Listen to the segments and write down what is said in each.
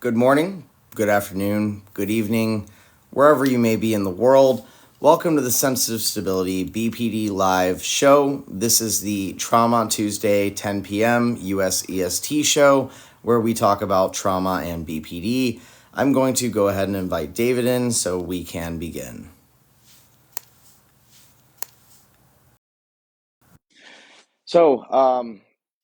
Good morning, good afternoon, good evening, wherever you may be in the world. Welcome to the Sensitive Stability BPD Live Show. This is the Trauma Tuesday, 10 p.m. US EST show, where we talk about trauma and BPD. I'm going to go ahead and invite David in so we can begin.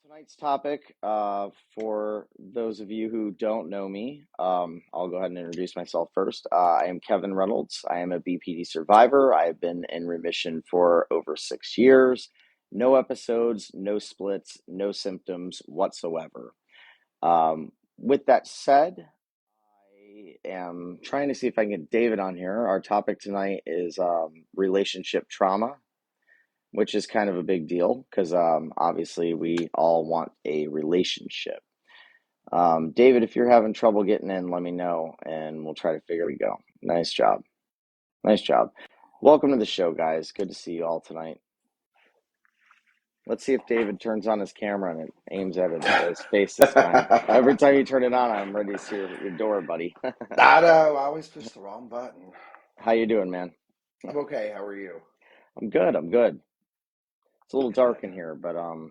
Tonight's topic, for those of you who don't know me, I'll go ahead and introduce myself first. I am Kevin Reynolds. I am a BPD survivor. I have been in remission for over 6 years. No episodes, no splits, no symptoms whatsoever. With that said, I am trying to see if I can get David on here. Our topic tonight is relationship trauma, which is kind of a big deal because obviously we all want a relationship. David, if you're having trouble getting in, let me know and we'll try to figure it out. Nice job. Nice job. Welcome to the show, guys. Good to see you all tonight. Let's see if David turns on his camera and it aims at his face this time. Every time you turn it on, I'm ready to see your door, buddy. I know, I always push the wrong button. How you doing, man? I'm okay. How are you? I'm good. It's a little dark in Good. here, but I'm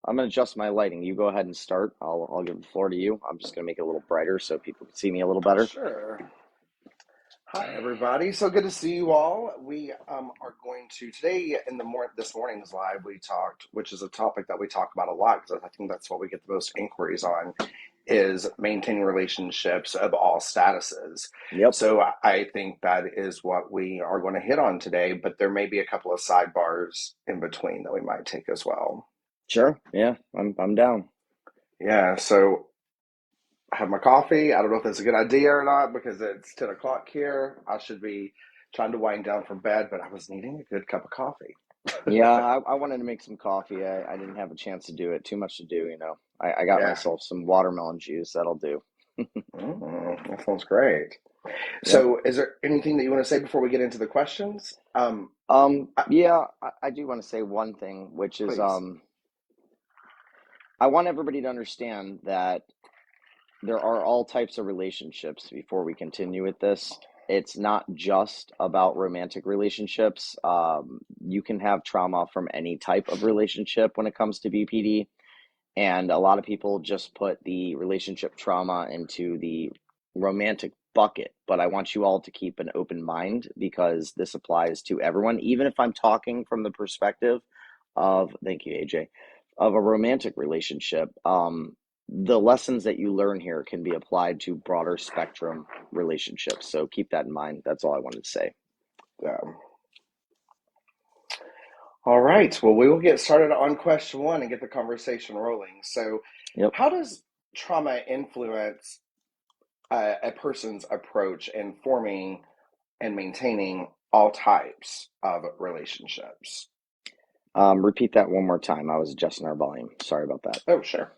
gonna adjust my lighting. You go ahead and start. I'll give the floor to you. I'm just gonna make it a little brighter so people can see me a little better. Sure. Hi, everybody. So good to see you all. We are going to today in the this morning's live. We talked, which is a topic that we talk about a lot because I think that's what we get the most inquiries on, is maintaining relationships of all statuses. Yep. So I think that is what we are going to hit on today. But there may be a couple of sidebars in between that we might take as well. Sure. Yeah, I'm down. Yeah. So I have my coffee. I don't know if that's a good idea or not because it's 10 o'clock here. I should be trying to wind down from bed, but I was needing a good cup of coffee. Yeah, I wanted to make some coffee. I didn't have a chance to do it. Too much to do, you know. I got Yeah. myself some watermelon juice. That'll do. That sounds great. Yep. So, is there anything that you want to say before we get into the questions? Yeah, I do want to say one thing, which is Please. I want everybody to understand that there are all types of relationships before we continue with this. It's not just about romantic relationships. You can have trauma from any type of relationship when it comes to BPD. And a lot of people just put the relationship trauma into the romantic bucket. But I want you all to keep an open mind because this applies to everyone, even if I'm talking from the perspective of, thank you, AJ, of a romantic relationship. The lessons that you learn here can be applied to broader spectrum relationships. So keep that in mind. That's all I wanted to say. Um, all right. Well, we will get started on question one and get the conversation rolling. So, Yep. how does trauma influence a person's approach in forming and maintaining all types of relationships? Repeat that one more time. I was adjusting our volume. Sorry about that. Oh, sure.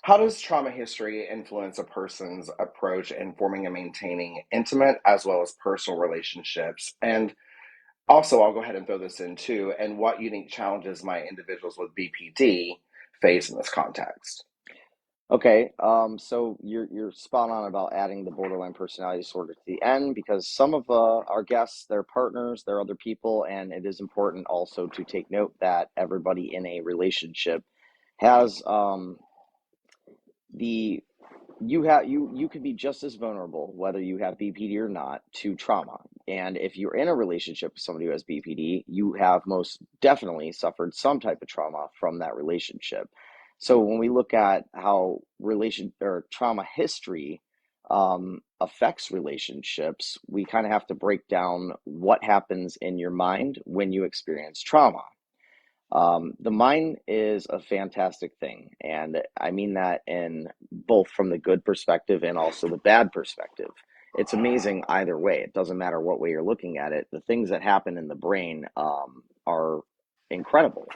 How does trauma history influence a person's approach in forming and maintaining intimate as well as personal relationships? And also, I'll go ahead and throw this in too. And what unique challenges might individuals with BPD face in this context? Okay, so you're spot on about adding the borderline personality disorder to the end because some of our guests, they're partners, they're other people, and it is important also to take note that everybody in a relationship has the you could be just as vulnerable whether you have BPD or not to trauma. And if you're in a relationship with somebody who has BPD, you have most definitely suffered some type of trauma from that relationship. So when we look at how relation or trauma history affects relationships, we kind of have to break down what happens in your mind when you experience trauma. The mind is a fantastic thing, and I mean that in both from the good perspective and also the bad perspective. It's amazing either way. It doesn't matter what way you're looking at it. The things that happen in the brain are incredible.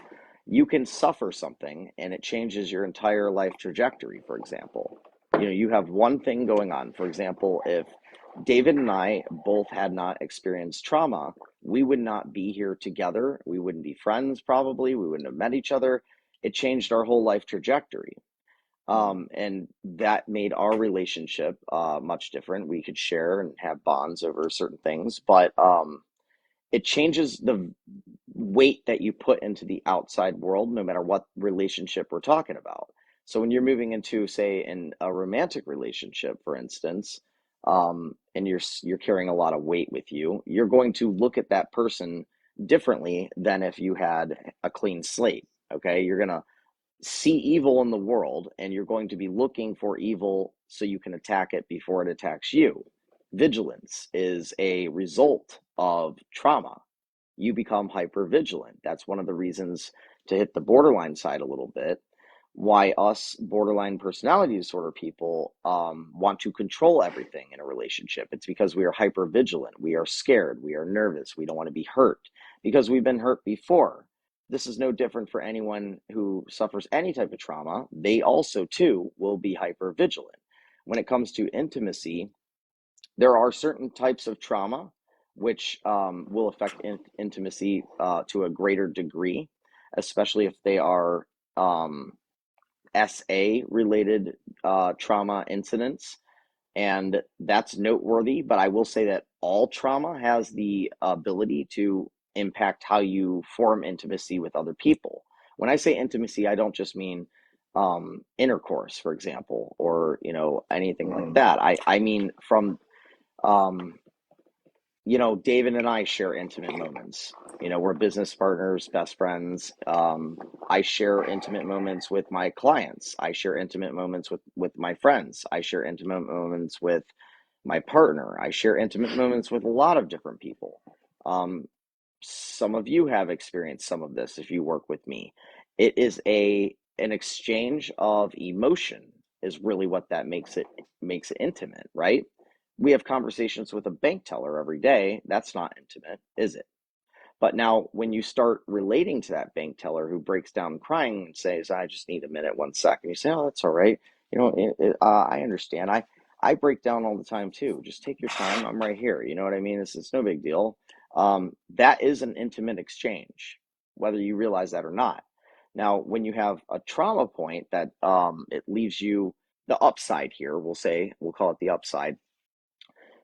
You can suffer something and it changes your entire life trajectory, for example. You know, you have one thing going on. For example, if David and I both had not experienced trauma, we would not be here together. We wouldn't be friends, probably. We wouldn't have met each other. It changed our whole life trajectory. And that made our relationship much different. We could share and have bonds over certain things, but it changes the weight that you put into the outside world, no matter what relationship we're talking about. So when you're moving into, say, in a romantic relationship, for instance, and you're carrying a lot of weight with you, you're going to look at that person differently than if you had a clean slate. Okay, you're gonna see evil in the world, and you're going to be looking for evil so you can attack it before it attacks you. Vigilance is a result of trauma. You become hyper vigilant. That's one of the reasons, to hit the borderline side a little bit, why us borderline personality disorder people want to control everything in a relationship. It's because we are hyper vigilant. We are scared. We are nervous. We don't want to be hurt because we've been hurt before. This is no different for anyone who suffers any type of trauma. They also, too, will be hyper vigilant. When it comes to intimacy, there are certain types of trauma which will affect intimacy to a greater degree, especially if they are SA related trauma incidents. And that's noteworthy, but I will say that all trauma has the ability to impact how you form intimacy with other people. When I say intimacy, I don't just mean intercourse, for example, or anything like Mm. that. I mean from um, David and I share intimate moments. We're business partners, best friends. I share intimate moments with my clients. I share intimate moments with my friends. I share intimate moments with my partner. I share intimate moments with a lot of different people. Um, some of you have experienced some of this if you work with me. It is an exchange of emotion is really what that makes it intimate, right? We have conversations with a bank teller every day. That's not intimate, is it? But now, when you start relating to that bank teller who breaks down crying and says, "I just need a minute, 1 second," you say, "Oh, that's all right. I understand. I break down all the time too. Just take your time. I'm right here. You know what I mean? It's no big deal." That is an intimate exchange, whether you realize that or not. Now, when you have a trauma point that it leaves you the upside here, we'll call it the upside.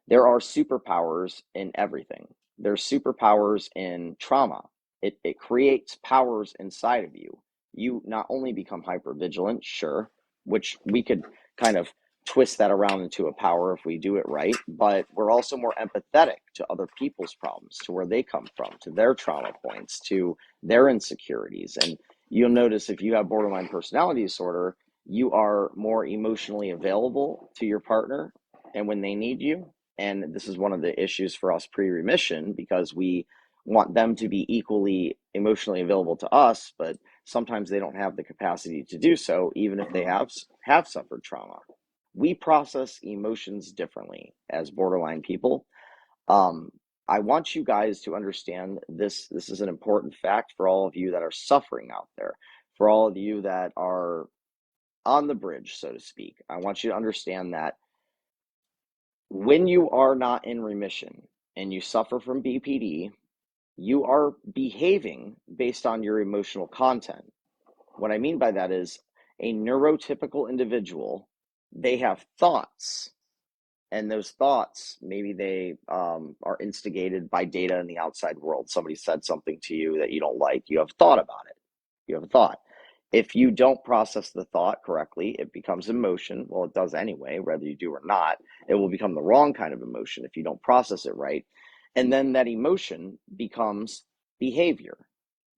There are superpowers in everything. There's superpowers in trauma. It creates powers inside of you. You not only become hyper vigilant, sure, which we could kind of twist that around into a power if we do it right, but we're also more empathetic to other people's problems, to where they come from, to their trauma points, to their insecurities. And you'll notice, if you have borderline personality disorder, you are more emotionally available to your partner and when they need you. And this is one of the issues for us pre-remission, because we want them to be equally emotionally available to us, but sometimes they don't have the capacity to do so, even if they have suffered trauma. We process emotions differently as borderline people. um, I want you guys to understand this. This is an important fact for all of you that are suffering out there, for all of you that are on the bridge, so to speak. I want you to understand that when you are not in remission and you suffer from BPD, you are behaving based on your emotional content. What I mean by that is, a neurotypical individual, they have thoughts, and those thoughts, maybe they are instigated by data in the outside world. Somebody said something to you that you don't like. You have thought about it. You have a thought. If you don't process the thought correctly, it becomes emotion. Well, it does anyway, whether you do or not. It will become the wrong kind of emotion if you don't process it right. And then that emotion becomes behavior.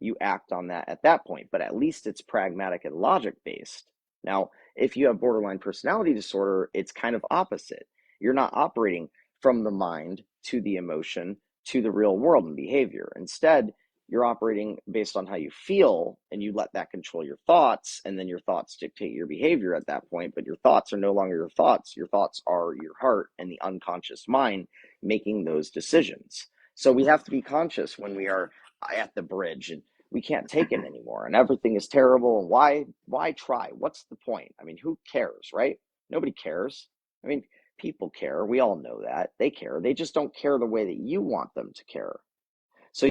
You act on that at that point, but at least it's pragmatic and logic based. Now, if you have borderline personality disorder, it's kind of opposite. You're not operating from the mind to the emotion to the real world and behavior. Instead, you're operating based on how you feel, and you let that control your thoughts, and then your thoughts dictate your behavior at that point. But your thoughts are no longer your thoughts. Your thoughts are your heart and the unconscious mind making those decisions. So we have to be conscious when we are at the bridge and we can't take it anymore and everything is terrible. And why try? What's the point? I mean, who cares, right? Nobody cares. I mean, people care. We all know that. They care. They just don't care the way that you want them to care. So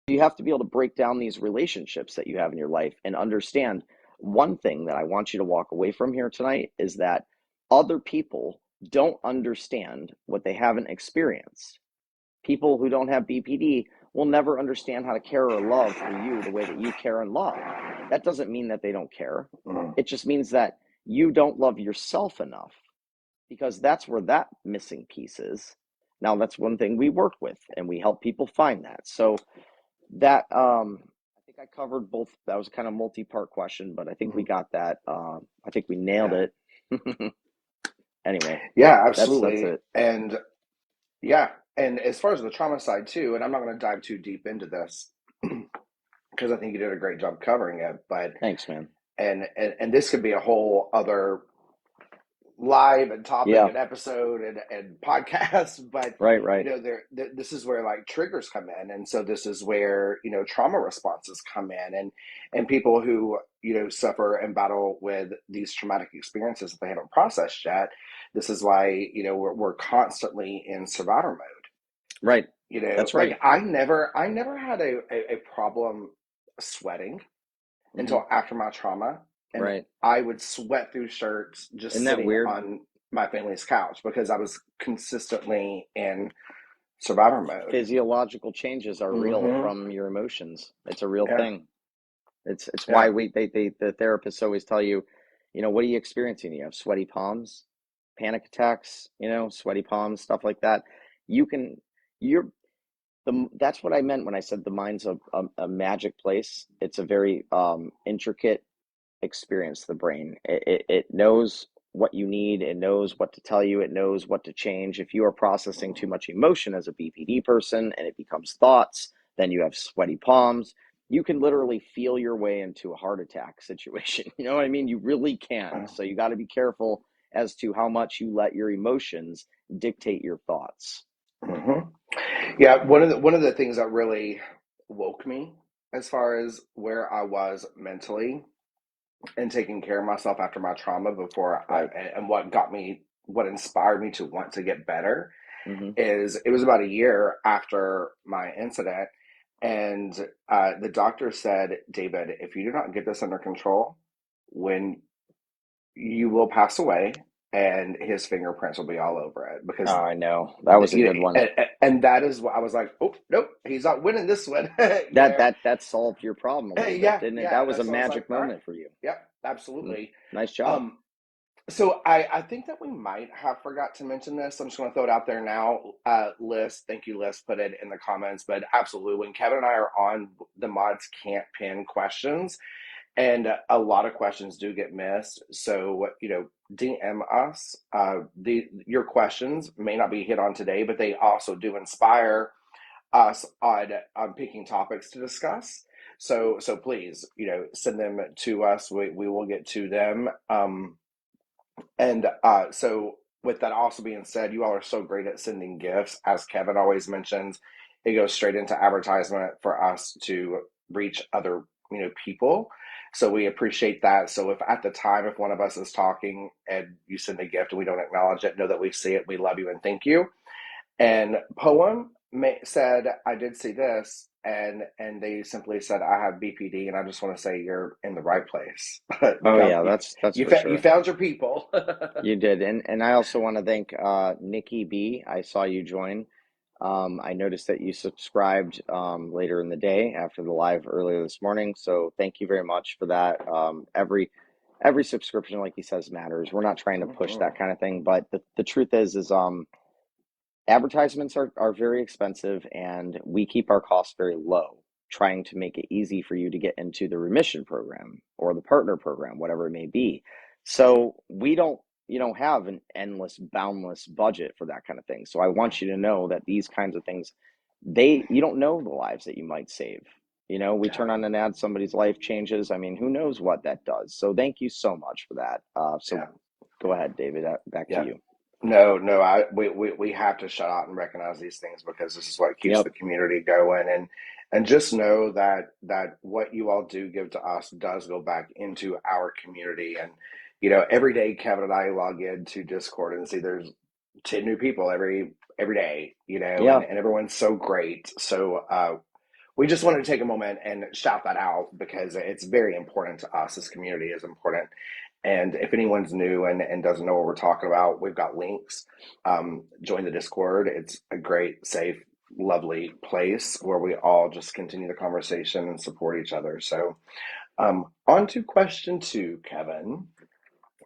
you have to be able to break down these relationships that you have in your life and understand one thing that I want you to walk away from here tonight is that other people don't understand what they haven't experienced. People who don't have BPD will never understand how to care or love for you the way that you care and love. That doesn't mean that they don't care. It just means that you don't love yourself enough, because that's where that missing piece is. Now, that's one thing we work with, and we help people find that. So that I think I covered both. That was kind of multi-part question, but I think we got that. I think we nailed Yeah. it. Anyway, Yeah, that's absolutely. it. And yeah, and as far as the trauma side too, and I'm not going to dive too deep into this because I think you did a great job covering it, but Thanks, man. and this could be a whole other live and topic Yeah, and episode and podcast, but right. this is where like triggers come in, and so this is where trauma responses come in, and people who suffer and battle with these traumatic experiences that they haven't processed yet. This is why we're constantly in survivor mode. Right. That's Like right. I never had a problem sweating Hmm. until after my trauma. And Right. I would sweat through shirts just Isn't that sitting weird? on my family's couch because I was consistently in survivor mode. Physiological changes are real Mm-hmm. from your emotions. It's a real Yeah. thing. It's Yeah. why the therapists always tell you, what are you experiencing? You have sweaty palms, panic attacks, sweaty palms, stuff like that. You can, you're that's what I meant when I said the mind's a magic place. It's a very intricate experience, the brain. It knows what you need, it knows what to tell you, it knows what to change. If you are processing too much emotion as a BPD person and it becomes thoughts, then you have sweaty palms. You can literally feel your way into a heart attack situation. You know what I mean? You really can. So you got to be careful as to how much you let your emotions dictate your thoughts. Mm-hmm. Yeah. One of the things that really woke me as far as where I was mentally and taking care of myself after my trauma before Right. and what inspired me to want to get better Hmm. is it was about a year after my incident, and the doctor said, David, if you do not get this under control, when you will pass away, and his fingerprints will be all over it Oh, because I know. That was a good one. and that is what I was like. Oh nope, he's not winning this one. That solved your problem a little bit, Yeah, didn't it? yeah, That and was a that's what I was like. magic All right, moment for you. yep, absolutely. Nice job. um So I think that we might have forgot to mention this. I'm just going to throw it out there now. Liz, thank you, Liz, put it in the comments. But absolutely, when Kevin and I are on, the mods can't pin questions, and a lot of questions do get missed. So DM us. Your questions may not be hit on today, but they also do inspire us on picking topics to discuss. So please, send them to us. We will get to them. And so, with that also being said, you all are so great at sending gifts. As Kevin always mentions, it goes straight into advertisement for us to reach other people. So we appreciate that. So if at the time, if one of us is talking and you send a gift and we don't acknowledge it, know that we see it. We love you and thank you. And Poem said, I did see this, and they simply said, I have BPD, and I just want to say you're in the right place. Oh yeah, that's for You sure. found your people. You did. And I also want to thank Nikki B. I saw you join. I noticed that you subscribed later in the day after the live earlier this morning. So thank you very much for that. Every subscription, like he says, matters. We're not trying to push Mhm. that kind of thing, but the truth is advertisements are very expensive, and we keep our costs very low, trying to make it easy for you to get into the remission program or the partner program, whatever it may be. So we don't have an endless, boundless budget for that kind of thing. So I want you to know that these kinds of things, you don't know the lives that you might save. We Yeah, turn on an ad, somebody's life changes. I mean, who knows what that does? So thank you so much for that. So yeah, go ahead, David, back to yeah. you. No, we have to shut out and recognize these things because this is what keeps the Yep. community going, and just know that what you all do give to us does go back into our community. And every day Kevin and I log into Discord and see there's 10 new people every day, and Yeah. everyone's so great. So We just wanted to take a moment and shout that out because it's very important to us. This community is important. And if anyone's new and doesn't know what we're talking about, we've got links. Join the Discord. It's a great, safe, lovely place where we all just continue the conversation and support each other. So, on to question two, Kevin.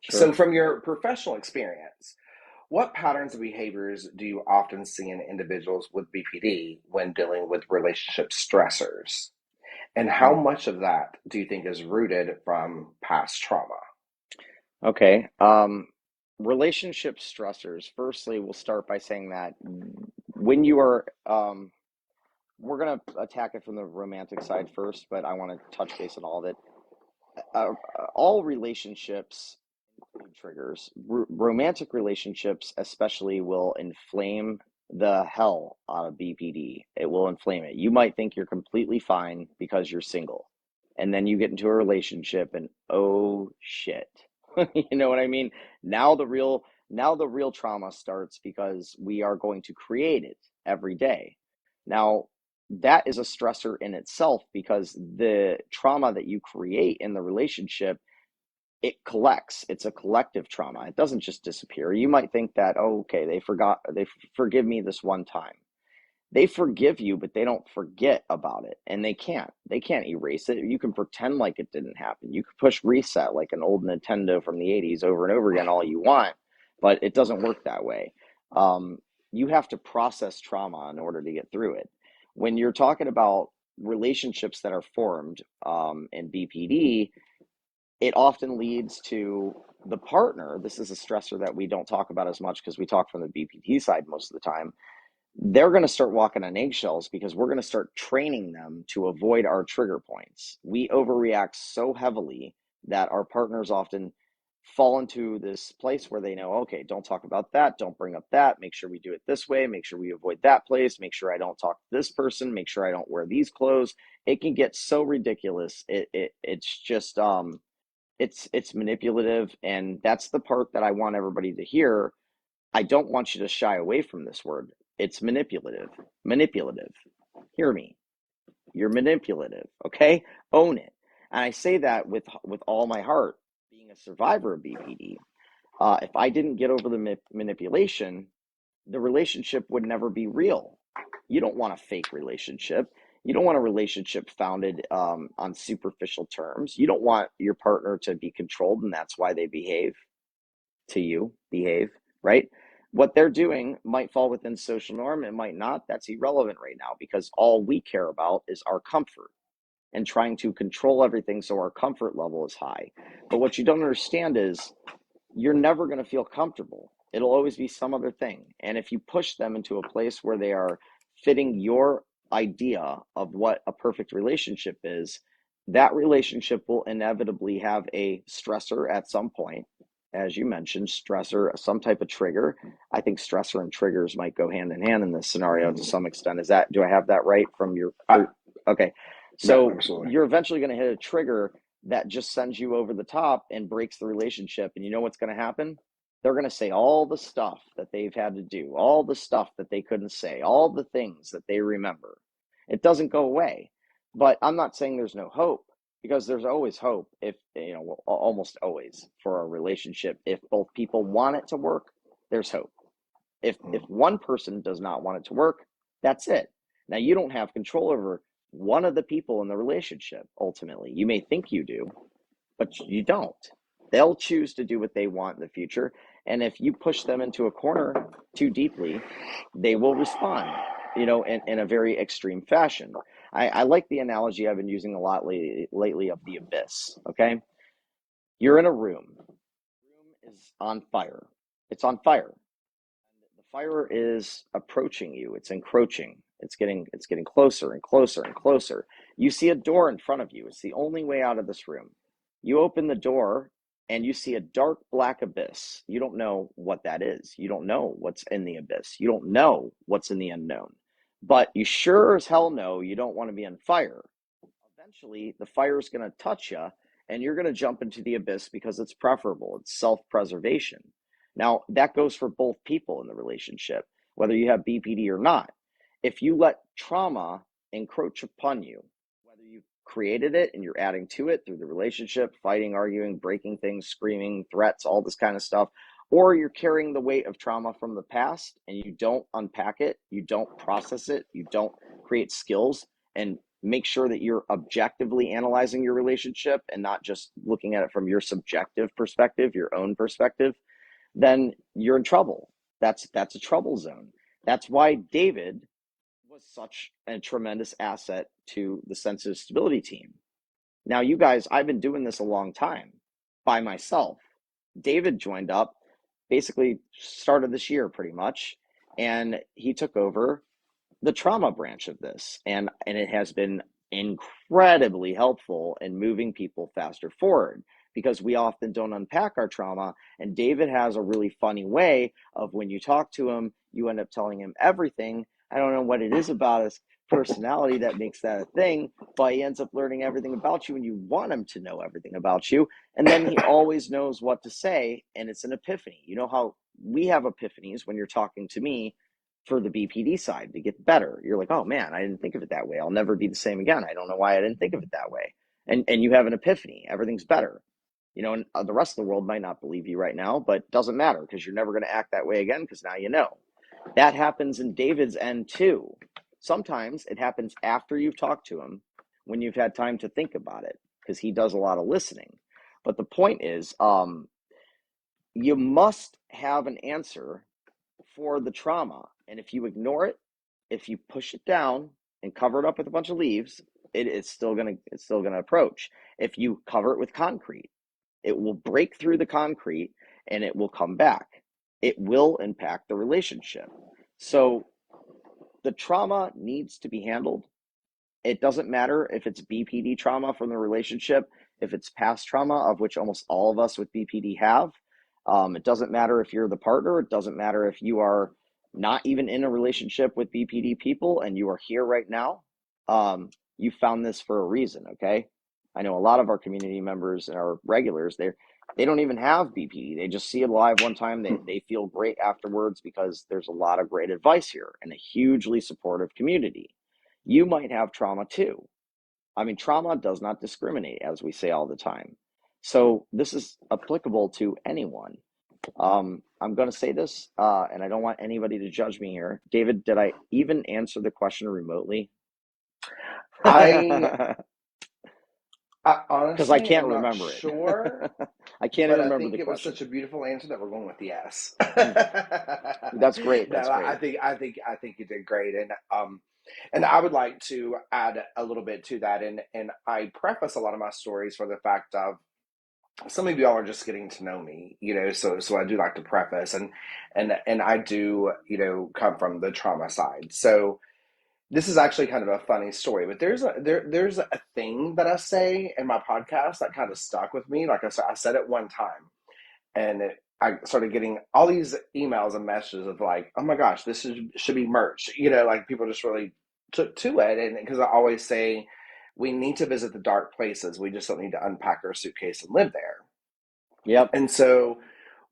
So, Sure. from your professional experience, what patterns of behaviors do you often see in individuals with BPD when dealing with relationship stressors? And how Mm. much of that do you think is rooted from past trauma? Okay. Relationship stressors. Firstly, we'll start by saying that when you are, we're going to attack it from the romantic side first, but I want to touch base on all of it. Uh, all relationships include triggers. Romantic relationships, especially, will inflame the hell out of BPD. It will inflame it. You might think you're completely fine because you're single, and then you get into a relationship, and oh shit, you know what I mean? Now the real now the real trauma starts because we are going to create it every day. Now that is a stressor in itself because the trauma that you create in the relationship, it collects. It's a collective trauma. It doesn't just disappear. You might think that, oh, okay, they forgive me this one time. They forgive you, but they don't forget about it, and they can't erase it. You can pretend like it didn't happen. You can push reset like an old Nintendo from the 80s over and over again all you want, but it doesn't work that way. um, you have to process trauma in order to get through it. When you're talking about relationships that are formed in BPD, it often leads to the partner. This is a stressor that we don't talk about as much because we talk from the BPT side most of the time. They're going to start walking on eggshells because we're going to start training them to avoid our trigger points. We overreact so heavily that our partners often fall into this place where they know, okay, don't talk about that, don't bring up that, make sure we do it this way, make sure we avoid that place, make sure I don't talk to this person, make sure I don't wear these clothes. It can get so ridiculous. It's just it's manipulative, and that's the part that I want everybody to hear. I don't want you to shy away from this word. It's manipulative. Manipulative. Hear me. You're manipulative, okay? Own it. And I say that with all my heart. Being a survivor of BPD, if I didn't get over the manipulation, the relationship would never be real. You don't want a fake relationship. You don't want a relationship founded on superficial terms. You don't want your partner to be controlled, and that's why they behave, right? What they're doing might fall within social norm, it might not. That's irrelevant right now because all we care about is our comfort and trying to control everything so our comfort level is high. But what you don't understand is you're never going to feel comfortable. It'll always be some other thing. And if you push them into a place where they are fitting your idea of what a perfect relationship is, that relationship will inevitably have a stressor at some point. As you mentioned, stressor, some type of trigger. I think stressor and triggers might go hand in hand in this scenario to some extent. Do I have that right from your, I, okay. no, So absolutely. you're eventually going to hit a trigger that just sends you over the top and breaks the relationship. And you know what's going to happen? They're going to say all the stuff that they've had to do, all the stuff that they couldn't say, all the things that they remember. It doesn't go away. But I'm not saying there's no hope because there's always hope if, well, almost always for a relationship. If both people want it to work, there's hope. If one person does not want it to work, that's it. Now you don't have control over one of the people in the relationship ultimately. You may think you do, but you don't. They'll choose to do what they want in the future. And if you push them into a corner too deeply, they will respond, in a very extreme fashion. I like the analogy I've been using a lot lately of the abyss. Okay. You're in a room. The room is on fire. It's on fire. The fire is approaching you. It's encroaching. It's getting closer and closer and closer. You see a door in front of you. It's the only way out of this room. You open the door and you see a dark black abyss. You don't know what that is. You don't know what's in the abyss. You don't know what's in the unknown. But you sure as hell know you don't want to be on fire. Eventually, the fire is going to touch you and you're going to jump into the abyss because it's preferable. It's self-preservation. Now, that goes for both people in the relationship, whether you have BPD or not. If you let trauma encroach upon you, whether you created it and you're adding to it through the relationship, fighting, arguing, breaking things, screaming, threats, all this kind of stuff, or you're carrying the weight of trauma from the past and you don't unpack it, you don't process it, you don't create skills and make sure that you're objectively analyzing your relationship and not just looking at it from your subjective perspective, your own perspective, then you're in trouble. That's a trouble zone. That's why David was such a tremendous asset to the sensitive stability team. Now, you guys, I've been doing this a long time by myself. David joined up basically started this year pretty much, and he took over the trauma branch of this, and it has been incredibly helpful in moving people faster forward because we often don't unpack our trauma. And David has a really funny way of when you talk to him, you end up telling him everything. I don't know what it is about his personality that makes that a thing, but he ends up learning everything about you and you want him to know everything about you. And then he always knows what to say, and it's an epiphany. You know how we have epiphanies when you're talking to me for the BPD side to get better. You're like, oh man, I didn't think of it that way. I'll never be the same again. I don't know why I didn't think of it that way. And you have an epiphany. Everything's better. You know, and the rest of the world might not believe you right now, but it doesn't matter because you're never going to act that way again because now you know. That happens in David's end too. Sometimes it happens after you've talked to him when you've had time to think about it because he does a lot of listening. But the point is, you must have an answer for the trauma. And if you ignore it, if you push it down and cover it up with a bunch of leaves, it's still gonna approach. If you cover it with concrete, it will break through the concrete and it will come back. It will impact the relationship. So the trauma needs to be handled. It doesn't matter if it's BPD trauma from the relationship, if it's past trauma, of which almost all of us with BPD have. It doesn't matter if you're the partner. It doesn't matter if you are not even in a relationship with BPD people and you are here right now. You found this for a reason, okay? I know a lot of our community members and our regulars, they don't even have BPD. They just see it live one time. They feel great afterwards because there's a lot of great advice here and a hugely supportive community. You might have trauma too. I mean, trauma does not discriminate, as we say all the time. So this is applicable to anyone. I'm going to say this, and I don't want anybody to judge me here. David, did I even answer the question remotely? I, I Because I honestly can't am not remember it. sure, I can't but even I remember think the it was question. such a beautiful answer that we're going with yes. That's great. No, That's great. I think you did great, and I would like to add a little bit to that, and I preface a lot of my stories for the fact of some of y'all are just getting to know me, so I do like to preface, and I do, come from the trauma side. So this is actually kind of a funny story, but there's a thing that I say in my podcast that kind of stuck with me. Like I said it one time, and I started getting all these emails and messages of like, oh my gosh, should be merch. Like people just really took to it, and because I always say we need to visit the dark places, we just don't need to unpack our suitcase and live there. Yep. And so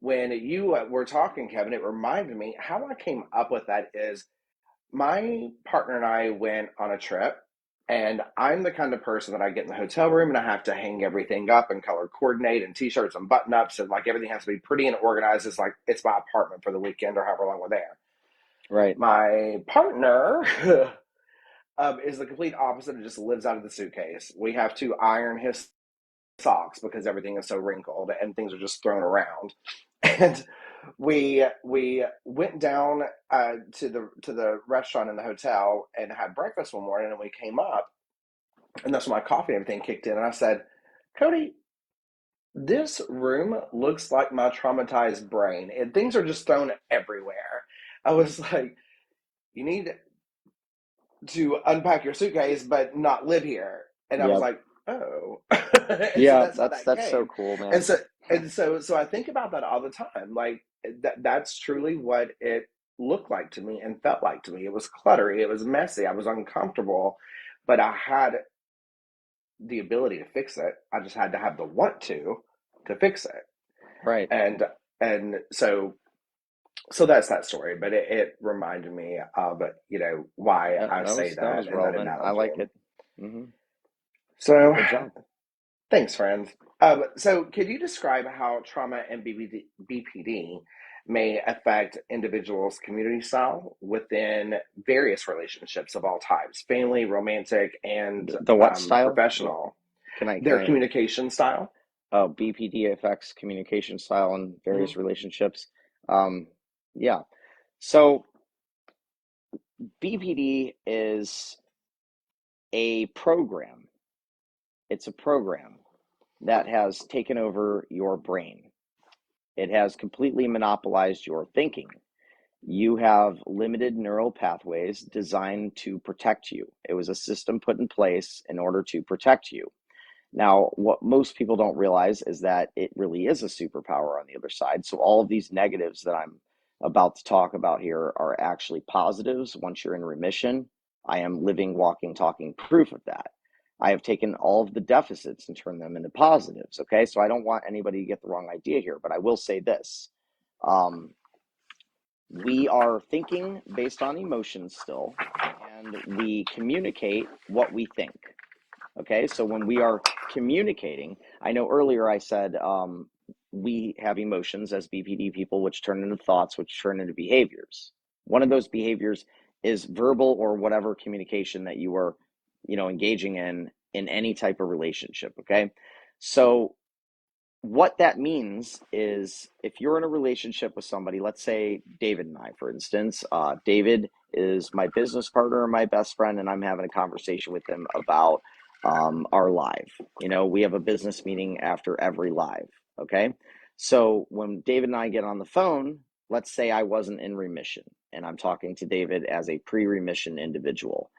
when you were talking, Kevin, it reminded me how I came up with that is my partner and I went on a trip, and I'm the kind of person that I get in the hotel room and I have to hang everything up and color coordinate and t-shirts and button ups, and like everything has to be pretty and organized. It's like it's my apartment for the weekend or however long we're there. Right. My partner is the complete opposite and just lives out of the suitcase. We have to iron his socks because everything is so wrinkled and things are just thrown around. And we went down to the restaurant in the hotel and had breakfast one morning, and we came up, and that's when my coffee and everything kicked in, and I said, Cody, this room looks like my traumatized brain, and things are just thrown everywhere. I was like, you need to unpack your suitcase but not live here. And I was Yep. like, oh. And so Yeah. that's how That's that so came. cool, And man. so so I think about that all the time. Like that's truly what it looked like to me and felt like to me. It was cluttery, it was messy, I was uncomfortable, but I had the ability to fix it. I just had to have the want to fix it. Right. And so So that's that story, but it reminded me of, why That, I that say was that that was and that relevant. I analogy. like it. Hmm. So Good job. thanks, friends. So could you describe how trauma and BPD may affect individuals' community style within various relationships of all types, family, romantic, and The what style? professional, Can their I? communication style? Oh, BPD affects communication style in Mhm. various relationships. Um, yeah. So BPD is a program. It's a program that has taken over your brain. It has completely monopolized your thinking. You have limited neural pathways designed to protect you. It was a system put in place in order to protect you. Now, what most people don't realize is that it really is a superpower on the other side. So, all of these negatives that I'm about to talk about here are actually positives once you're in remission. I am living, walking, talking proof of that. I have taken all of the deficits and turned them into positives. Okay. So, I don't want anybody to get the wrong idea here, but I will say this. Um, we are thinking based on emotions still, and we communicate what we think. Okay, so when we are communicating, I know earlier I said we have emotions as BPD people, which turn into thoughts, which turn into behaviors. One of those behaviors is verbal or whatever communication that you are, engaging in any type of relationship. Okay, so what that means is if you're in a relationship with somebody, let's say David and I, for instance, David is my business partner and my best friend, and I'm having a conversation with him about our live. We have a business meeting after every live. Okay. So when David and I get on the phone, let's say I wasn't in remission and I'm talking to David as a pre remission individual.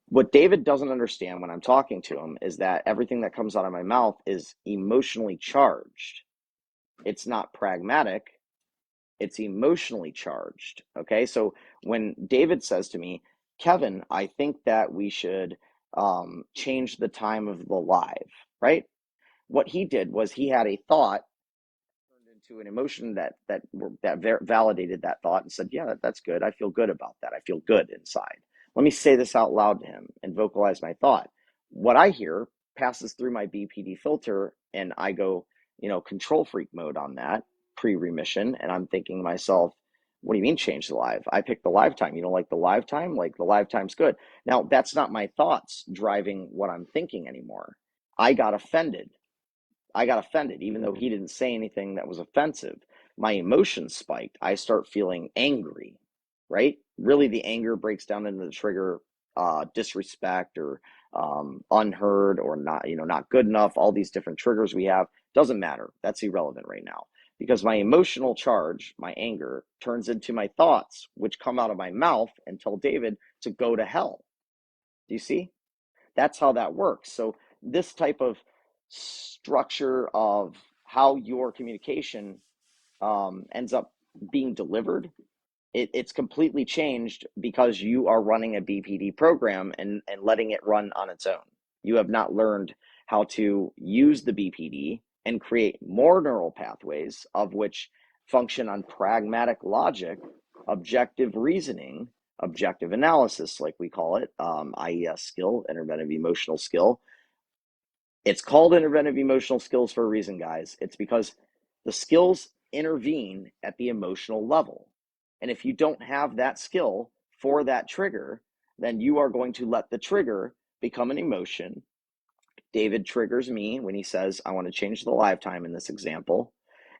What David doesn't understand when I'm talking to him is that everything that comes out of my mouth is emotionally charged. It's not pragmatic, it's emotionally charged. Okay. So when David says to me, Kevin, I think that we should change the time of the live, right? What he did was he had a thought turned into an emotion that validated that thought and said, "Yeah, that's good. I feel good about that. I feel good inside. Let me say this out loud to him and vocalize my thought." What I hear passes through my BPD filter, and I go, control freak mode on that pre-remission, and I'm thinking to myself, "What do you mean change the live? I picked the live time. You don't like the live time? Like the live time's good." Now that's not my thoughts driving what I'm thinking anymore. I got offended I got offended, even though he didn't say anything that was offensive. My emotions spiked. I start feeling angry, right? Really, the anger breaks down into the trigger disrespect or unheard or not, not good enough. All these different triggers we have doesn't matter. That's irrelevant right now because my emotional charge, my anger, turns into my thoughts, which come out of my mouth and tell David to go to hell. Do you see? That's how that works. So this type of structure of how your communication ends up being delivered, it's completely changed because you are running a BPD program and letting it run on its own. You have not learned how to use the BPD and create more neural pathways of which function on pragmatic logic, objective reasoning, objective analysis, like we call it, IES skill, interventive emotional skill. It's called interventive emotional skills for a reason, guys. It's because the skills intervene at the emotional level. And if you don't have that skill for that trigger, then you are going to let the trigger become an emotion. David triggers me when he says, I want to change the live time in this example.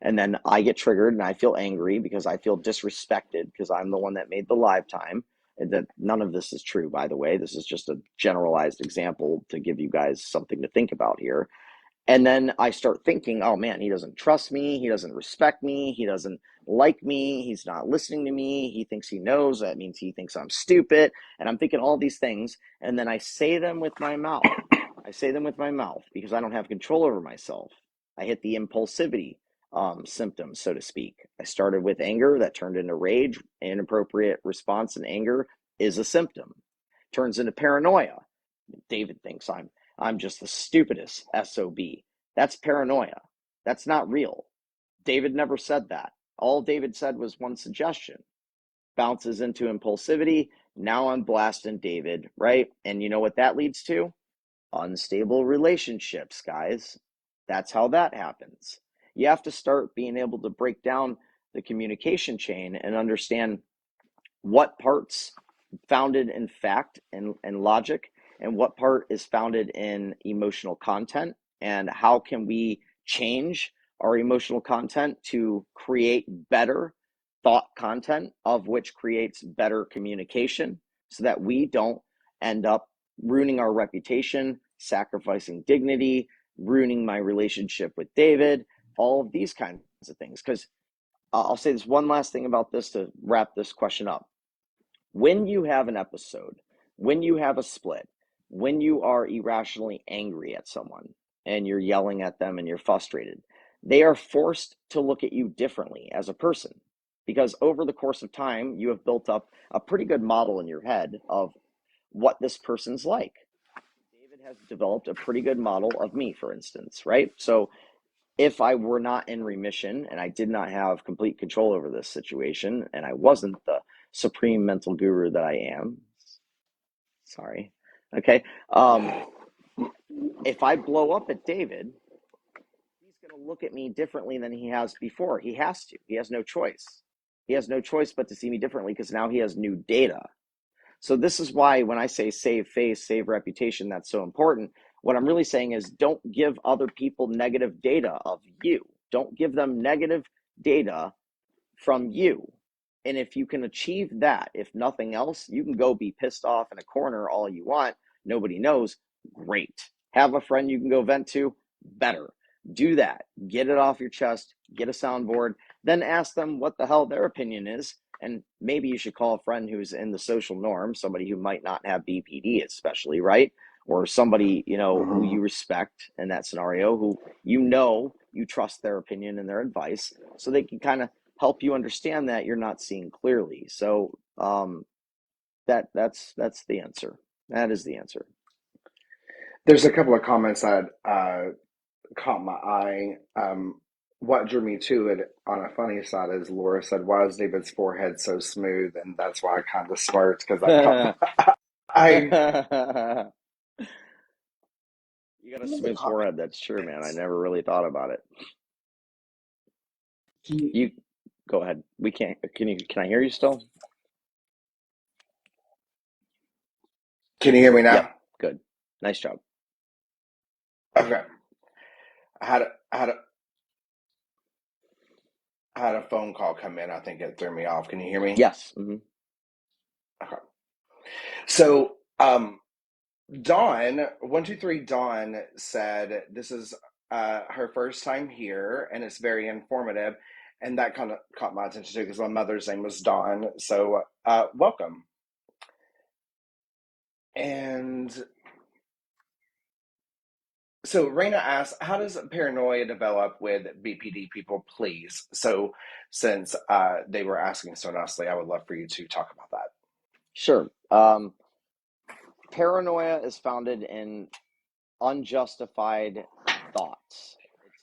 And then I get triggered and I feel angry because I feel disrespected because I'm the one that made the live time. And that none of this is true, by the way. This is just a generalized example to give you guys something to think about here. And then I start thinking, oh man, he doesn't trust me. He doesn't respect me. He doesn't like me. He's not listening to me. He thinks he knows. That means he thinks I'm stupid. And I'm thinking all these things. And then I say them with my mouth. I say them with my mouth because I don't have control over myself. I hit the impulsivity symptoms, so to speak. I started with anger that turned into rage. Inappropriate response and anger is a symptom. Turns into paranoia. David thinks I'm just the stupidest SOB. That's paranoia. That's not real. David never said that. All David said was one suggestion. Bounces into impulsivity. Now I'm blasting David, right? And you know what that leads to? Unstable relationships, guys. That's how that happens. You have to start being able to break down the communication chain and understand what parts founded in fact and logic, and what part is founded in emotional content, and how can we change our emotional content to create better thought content, of which creates better communication, so that we don't end up ruining our reputation, sacrificing dignity, ruining my relationship with David, all of these kinds of things. Because I'll say this one last thing about this to wrap this question up. When you have an episode, when you have a split, when you are irrationally angry at someone and you're yelling at them and you're frustrated, they are forced to look at you differently as a person, because over the course of time, you have built up a pretty good model in your head of what this person's like. David has developed a pretty good model of me, for instance, right? So if I were not in remission and I did not have complete control over this situation, and I wasn't the supreme mental guru that I am, sorry, okay, if I blow up at David, he's going to look at me differently than he has before. He has to. He has no choice. He has no choice but to see me differently, because now he has new data. So this is why when I say save face, save reputation, that's so important. What I'm really saying is, don't give other people negative data of you. Don't give them negative data from you. And if you can achieve that, if nothing else, you can go be pissed off in a corner all you want. Nobody knows. Great. Have a friend you can go vent to. Better. Do that. Get it off your chest. Get a soundboard. Then ask them what the hell their opinion is. And maybe you should call a friend who's in the social norm, somebody who might not have BPD, especially, right? Or somebody, who you respect in that scenario, who you trust their opinion and their advice, so they can kind of help you understand that you're not seeing clearly. So that's the answer. That is the answer. There's a couple of comments that caught my eye. What drew me to it on a funny side is Laura said, "Why is David's forehead so smooth?" And that's why I kind of smirked, because that caught my eye. You got a In the smooth forehead. That's true, man. I comments, never really thought about it. You go ahead. We can't. Can I hear you still? can you hear me Yep. now? Good. Nice job. Okay. I had a, I had a, I had a phone call come in. I think it threw me off. Can you hear me? Yes. Mm-hmm. Okay. So, Dawn, 123 Dawn said this is her first time here, and it's very informative. And that kind of caught my attention too, because my mother's name was Dawn. So, welcome. And so, Raina asks, how does paranoia develop with BPD people, please? So, since they were asking so nicely, I would love for you to talk about that. Sure. Paranoia is founded in unjustified thoughts.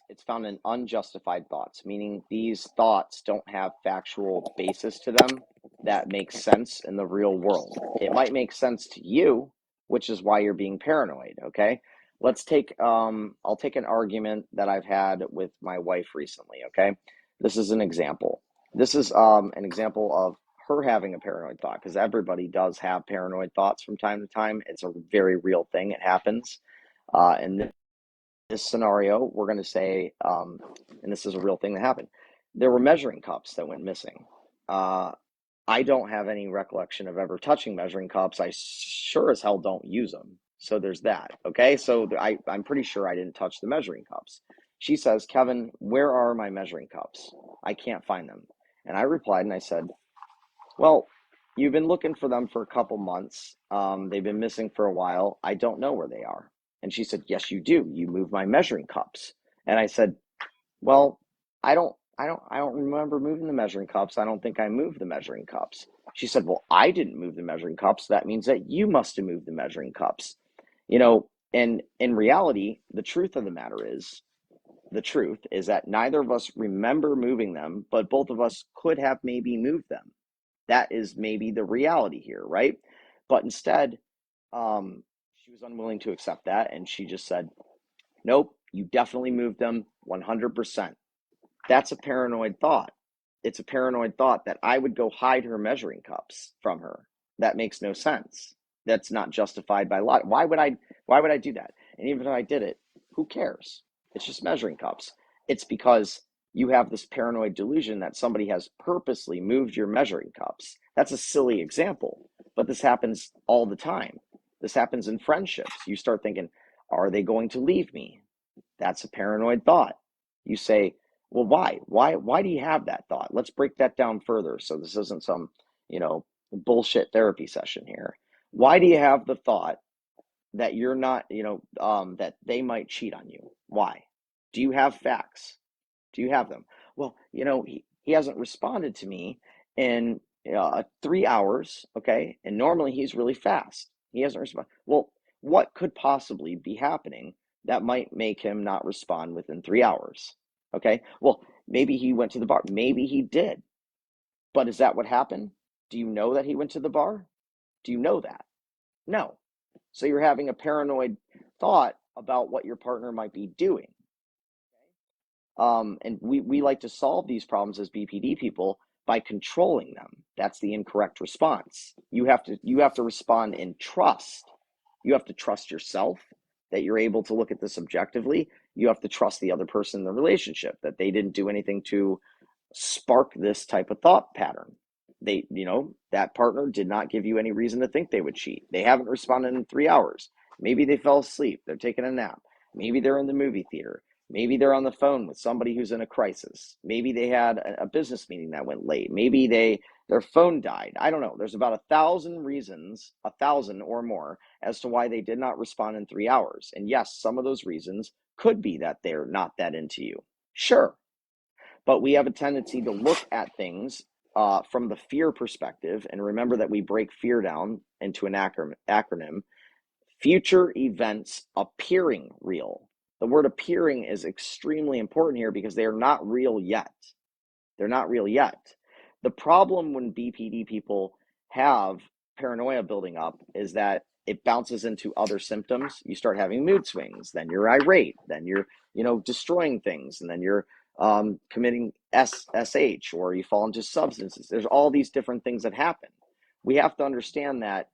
It's found in unjustified thoughts, meaning these thoughts don't have factual basis to them that makes sense in the real world. It might make sense to you, which is why you're being paranoid. Okay, let's take I'll take an argument that I've had with my wife recently. Okay, this is an example. This is an example of her having a paranoid thought, because everybody does have paranoid thoughts from time to time. It's a very real thing. It happens. In this scenario, we're going to say, and this is a real thing that happened, there were measuring cups that went missing. I don't have any recollection of ever touching measuring cups. I sure as hell don't use them. So there's that. Okay. So I'm pretty sure I didn't touch the measuring cups. She says, Kevin, where are my measuring cups? I can't find them. And I replied and I said, well, you've been looking for them for a couple months. They've been missing for a while. I don't know where they are. And she said, yes, you do. You moved my measuring cups. And I said, well, I don't remember moving the measuring cups. I don't think I moved the measuring cups. She said, well, I didn't move the measuring cups. That means that you must have moved the measuring cups. And in reality, the truth of the matter is, the truth is that neither of us remember moving them, but both of us could have maybe moved them. That is maybe the reality here, right? But instead, she was unwilling to accept that, and she just said, "Nope, you definitely moved them 100%." That's a paranoid thought. It's a paranoid thought that I would go hide her measuring cups from her. That makes no sense. That's not justified by law. Why would I do that? And even if I did it, who cares? It's just measuring cups. It's because you have this paranoid delusion that somebody has purposely moved your measuring cups. That's a silly example, but this happens all the time. This happens in friendships. You start thinking, are they going to leave me? That's a paranoid thought. You say, well, why? Why do you have that thought? Let's break that down further. So this isn't some, you know, bullshit therapy session here. Why do you have the thought that you're not, that they might cheat on you? Why? Do you have facts? Do you have them? Well, he hasn't responded to me in 3 hours, okay? And normally he's really fast. He hasn't responded. Well, what could possibly be happening that might make him not respond within 3 hours? Okay. Well, maybe he went to the bar. Maybe he did. But is that what happened? Do you know that he went to the bar? Do you know that? No. So you're having a paranoid thought about what your partner might be doing. And we like to solve these problems as BPD people by controlling them. That's the incorrect response. You have to respond in trust. You have to trust yourself that you're able to look at this objectively. You have to trust the other person in the relationship that they didn't do anything to spark this type of thought pattern. That partner did not give you any reason to think they would cheat. They haven't responded in 3 hours. Maybe they fell asleep. They're taking a nap. Maybe they're in the movie theater. Maybe they're on the phone with somebody who's in a crisis. Maybe they had a business meeting that went late. Maybe their phone died. I don't know. There's about 1,000 reasons, 1,000 or more, as to why they did not respond in 3 hours. And yes, some of those reasons could be that they're not that into you. Sure. But we have a tendency to look at things from the fear perspective, and remember that we break fear down into an acronym: future events appearing real. The word appearing is extremely important here because they are not real yet. They're not real yet. The problem when BPD people have paranoia building up is that it bounces into other symptoms. You start having mood swings, then you're irate, then you're, destroying things, and then you're committing SH, or you fall into substances. There's all these different things that happen. We have to understand that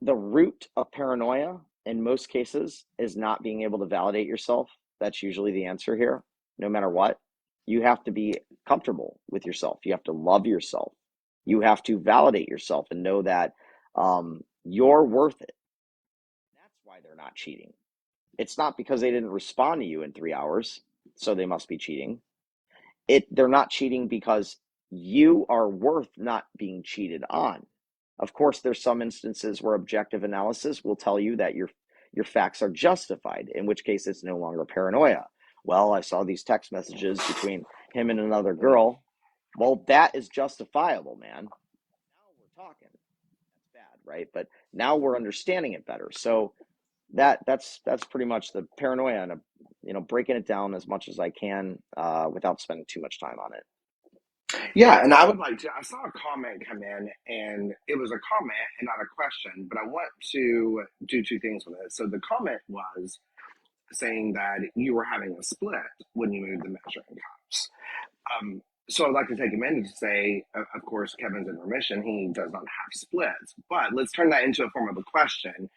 the root of paranoia in most cases is not being able to validate yourself. That's usually the answer here, no matter what. You have to be comfortable with yourself. You have to love yourself. You have to validate yourself and know that you're worth it. That's why they're not cheating. It's not because they didn't respond to you in 3 hours, so they must be cheating. They're not cheating because you are worth not being cheated on. Of course, there's some instances where objective analysis will tell you that your facts are justified, in which case it's no longer paranoia. Well, I saw these text messages between him and another girl. Well, that is justifiable, man. Now we're talking. That's bad, right? But now we're understanding it better. So that's pretty much the paranoia, and breaking it down as much as I can without spending too much time on it. Yeah, and I would like to. I saw a comment come in, and it was a comment and not a question, but I want to do two things with it. So the comment was saying that you were having a split when you moved the measuring cups. Um, so I'd like to take a minute to say, of course, Kevin's in remission. He does not have splits, but let's turn that into a form of a question.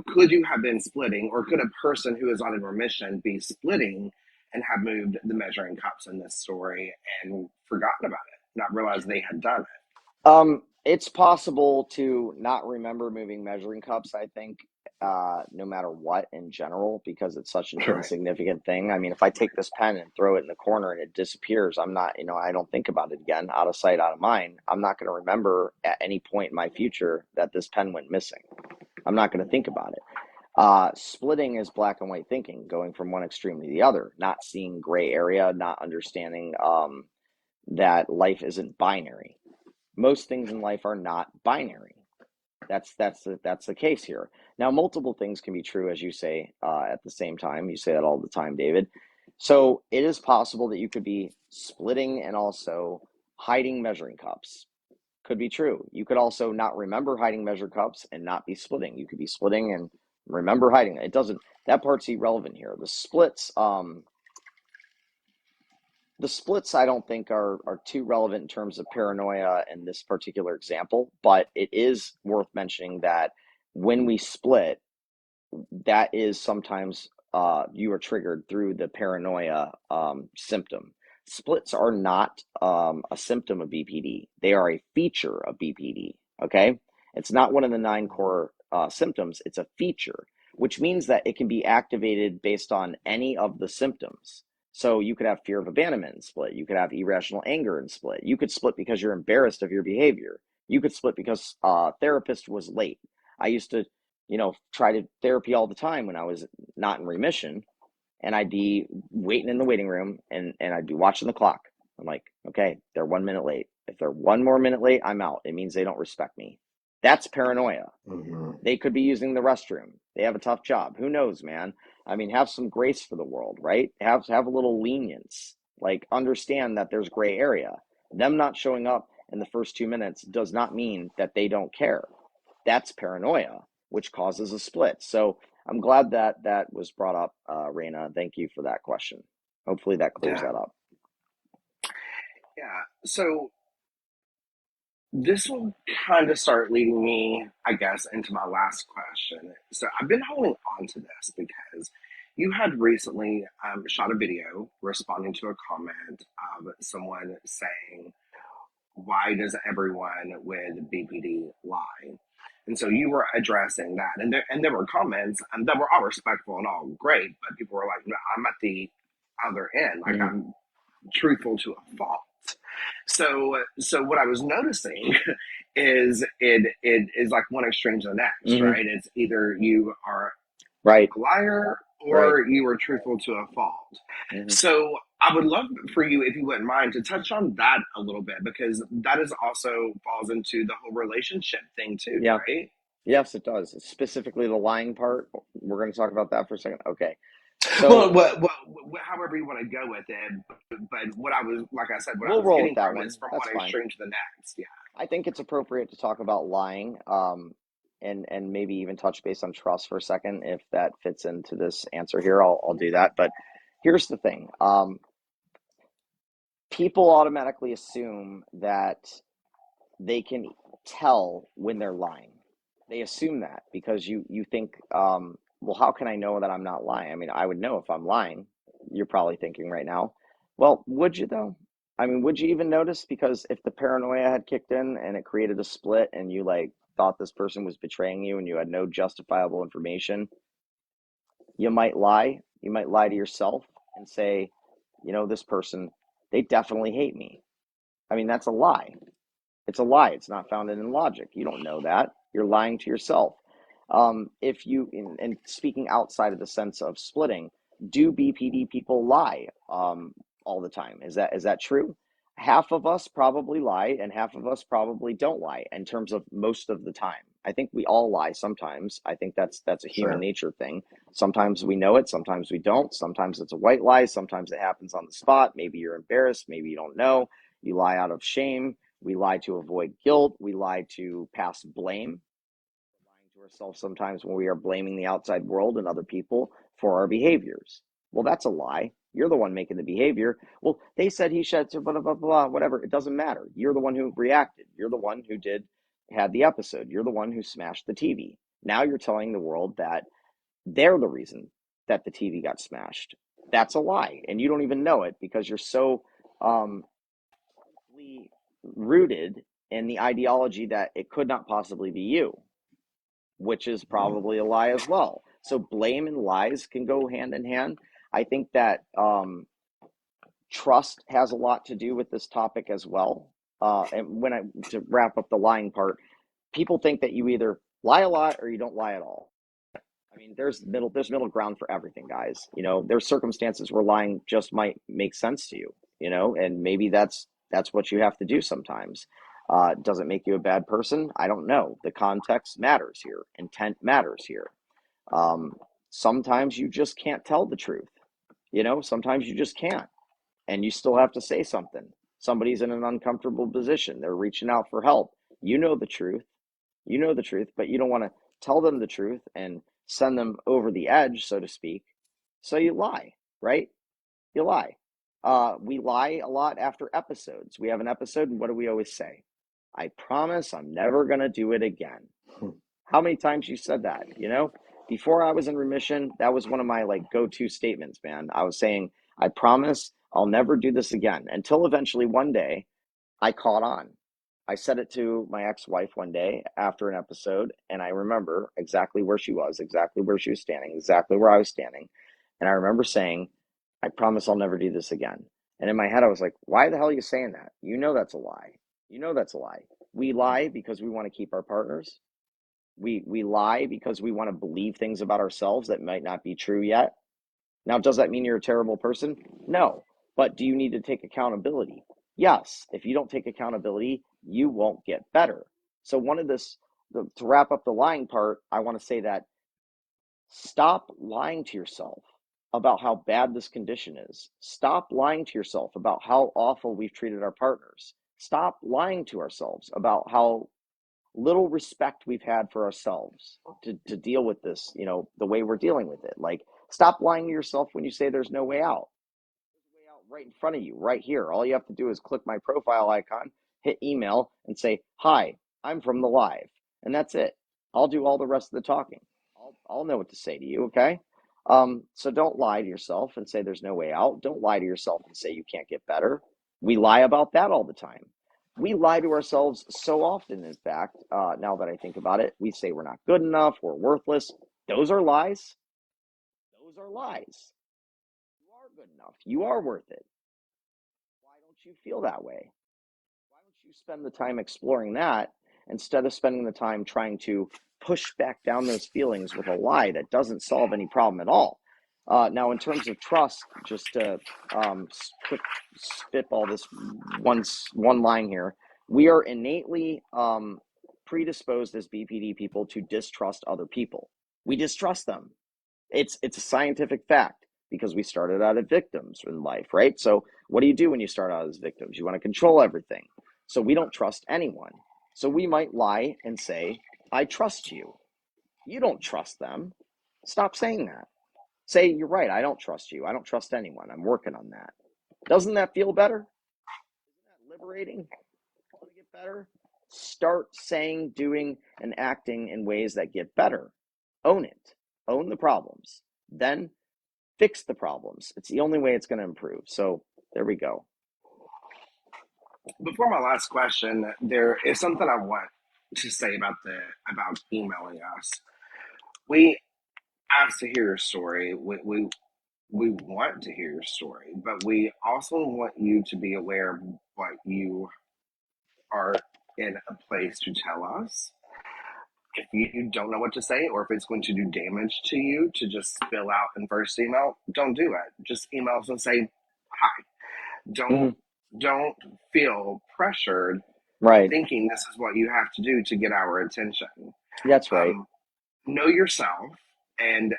Could you have been splitting, or could a person who is not in remission be splitting and have moved the measuring cups in this story and forgotten about it, not realized they had done it? It's possible to not remember moving measuring cups, I think, no matter what in general, because it's such an Right. insignificant thing. I mean, if I take this pen and throw it in the corner and it disappears, I'm not, I don't think about it again, out of sight, out of mind. I'm not going to remember at any point in my future that this pen went missing. I'm not going to think about it. Splitting is black and white thinking, going from one extreme to the other, not seeing gray area, not understanding that life isn't binary. Most things in life are not binary. That's the case here. Now, multiple things can be true, as you say, at the same time. You say that all the time, David. So it is possible that you could be splitting and also hiding measuring cups. Could be true. You could also not remember hiding measure cups and not be splitting. You could be splitting and remember hiding. It doesn't, that part's irrelevant here. The splits I don't think are too relevant in terms of paranoia in this particular example, but it is worth mentioning that when we split, that is sometimes you are triggered through the paranoia symptom. Splits are not a symptom of BPD. They are a feature of BPD. Okay, it's not one of the nine core symptoms. It's a feature, which means that it can be activated based on any of the symptoms. So you could have fear of abandonment and split. You could have irrational anger and split. You could split because you're embarrassed of your behavior. You could split because therapist was late. I used to try to therapy all the time when I was not in remission. And I'd be waiting in the waiting room and I'd be watching the clock. I'm like, okay, they're 1 minute late. If they're one more minute late, I'm out. It means they don't respect me. That's paranoia. Mm-hmm. They could be using the restroom. They have a tough job. Who knows, man? I mean, have some grace for the world, right? Have a little lenience. Like, understand that there's gray area. Them not showing up in the first 2 minutes does not mean that they don't care. That's paranoia, which causes a split. So I'm glad that that was brought up, Raina. Thank you for that question. Hopefully that clears Yeah. that up. Yeah. So this will kind of start leading me, I guess, into my last question. So I've been holding on to this because you had recently shot a video responding to a comment of someone saying, "Why does everyone with BPD lie?" And so you were addressing that, and there were comments that were all respectful and all great, but people were like, "No, I'm at the other end. Like Mm-hmm. I'm truthful to a fault." So what I was noticing it is like one extreme to the next, Mm-hmm. right? It's either you are Right. a liar Right. or you are truthful to a fault. Mm-hmm. So I would love for you, if you wouldn't mind, to touch on that a little bit because that is also falls into the whole relationship thing too, Yeah. right? Yes, it does. Specifically the lying part. We're going to talk about that for a second. Okay. Well, So however you want to go with it, but what I was, like I said, what I we'll was roll with getting that from it one. is from That's one fine. extreme to the next. Yeah. I think it's appropriate to talk about lying, and maybe even touch base on trust for a second if that fits into this answer here. I'll do that. But here's the thing: people automatically assume that they can tell when they're lying. They assume that because you think, well, how can I know that I'm not lying? I mean, I would know if I'm lying. You're probably thinking right now, well, would you though? I mean, would you even notice? Because if the paranoia had kicked in and it created a split, and you like thought this person was betraying you, and you had no justifiable information, you might lie. You might lie to yourself and say, this person, they definitely hate me. I mean, that's a lie. It's a lie. It's not founded in logic. You don't know that. You're lying to yourself. If you, and speaking outside of the sense of splitting, do BPD people lie all the time? Is that true? Half of us probably lie, and half of us probably don't lie. In terms of most of the time, I think we all lie sometimes. I think that's a human Sure. nature thing. Sometimes we know it, sometimes we don't. Sometimes it's a white lie. Sometimes it happens on the spot. Maybe you're embarrassed. Maybe you don't know. You lie out of shame. We lie to avoid guilt. We lie to pass blame. We're lying to ourselves sometimes when we are blaming the outside world and other people for our behaviors. Well, that's a lie. You're the one making the behavior. Well, they said he said blah, blah, blah, blah, whatever. It doesn't matter. You're the one who reacted. You're the one who had the episode. You're the one who smashed the TV. Now you're telling the world that they're the reason that the TV got smashed. That's a lie. And you don't even know it because you're so um, rooted in the ideology that it could not possibly be you, which is probably a lie as well. So blame and lies can go hand in hand. I think that trust has a lot to do with this topic as well. And to wrap up the lying part, people think that you either lie a lot or you don't lie at all. I mean, there's middle ground for everything, guys. There's circumstances where lying just might make sense to you, and maybe that's what you have to do sometimes. Does it make you a bad person? I don't know. The context matters here. Intent matters here. Um, Sometimes you just can't tell the truth. Sometimes you just can't, and you still have to say something. Somebody's in an uncomfortable position. They're reaching out for help. You know the truth. You know the truth, but you don't want to tell them the truth and send them over the edge, so to speak. So you lie, right? You lie. We lie a lot after episodes. We have an episode, and what do we always say? I promise I'm never going to do it again. How many times you said that? Before I was in remission, that was one of my like go-to statements, man. I was saying, I promise I'll never do this again, until eventually one day I caught on. I said it to my ex-wife one day after an episode, and I remember exactly where she was, exactly where she was standing, exactly where I was standing. And I remember saying, I promise I'll never do this again. And in my head, I was like, why the hell are you saying that? You know that's a lie. You know that's a lie. We lie because we want to keep our partners. We lie because we want to believe things about ourselves that might not be true yet. Now, does that mean you're a terrible person? No. But do you need to take accountability? Yes. If you don't take accountability, you won't get better. So, to wrap up the lying part, I want to say that stop lying to yourself about how bad this condition is. Stop lying to yourself about how awful we've treated our partners. Stop lying to ourselves about how little respect we've had for ourselves to deal with this, the way we're dealing with it. Like, stop lying to yourself when you say there's no way out. There's a way out right in front of you, right here. All you have to do is click my profile icon, hit email, and say, hi, I'm from the live. And that's it. I'll do all the rest of the talking. I'll know what to say to you, okay? So don't lie to yourself and say there's no way out. Don't lie to yourself and say you can't get better. We lie about that all the time. We lie to ourselves so often, in fact, now that I think about it. We say we're not good enough, we're worthless. Those are lies. Those are lies. You are good enough. You are worth it. Why don't you feel that way? Why don't you spend the time exploring that instead of spending the time trying to push back down those feelings with a lie that doesn't solve any problem at all? Now, in terms of trust, just to quick spitball this one line here, we are innately predisposed as BPD people to distrust other people. We distrust them. It's a scientific fact because we started out as victims in life, right? So what do you do when you start out as victims? You want to control everything. So we don't trust anyone. So we might lie and say, I trust you. You don't trust them. Stop saying that. Say, you're right. I don't trust you. I don't trust anyone. I'm working on that. Doesn't that feel better? Isn't that liberating? Want to get better? Start saying, doing, and acting in ways that get better. Own it. Own the problems. Then fix the problems. It's the only way it's going to improve. So there we go. Before my last question, there is something I want to say about emailing us. We ask to hear your story. We want to hear your story, but we also want you to be aware of what you are in a place to tell us. If you don't know what to say, or if it's going to do damage to you to just spill out in first email, don't do it. Just email us and say hi. Don't Mm-hmm. don't feel pressured Right. thinking this is what you have to do to get our attention. That's right. Um, know yourself and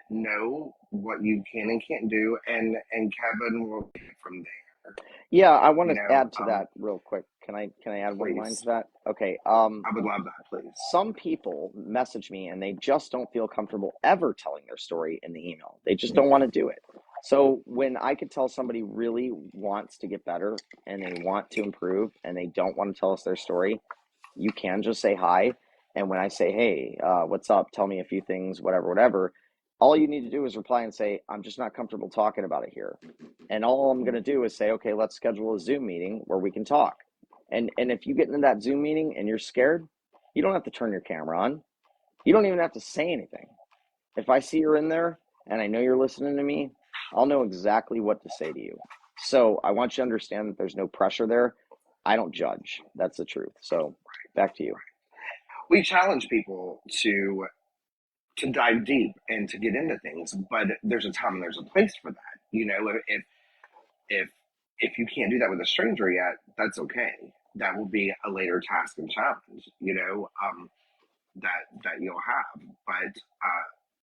know what you can and can't do, and Kevin will take it from there. Yeah, I want You to know, add to that real quick. Can I add one line to please, that? Okay. I would love that, please. Some people message me and they just don't feel comfortable ever telling their story in the email. They just don't want to do it. So when I could tell somebody really wants to get better and they want to improve and they don't want to tell us their story, you can just say hi. And when I say, hey, what's up? Tell me a few things, whatever, whatever. All you need to do is reply and say, I'm just not comfortable talking about it here. And all I'm going to do is say, okay, let's schedule a Zoom meeting where we can talk. And if you get into that Zoom meeting and you're scared, you don't have to turn your camera on. You don't even have to say anything. If I see you're in there and I know you're listening to me, I'll know exactly what to say to you. So I want you to understand that there's no pressure there. I don't judge. That's the truth. So back to you. We challenge people to dive deep and to get into things, but there's a time and there's a place for that. You know, if if you can't do that with a stranger yet, that's okay. That will be a later task and challenge. You know, that you'll have, but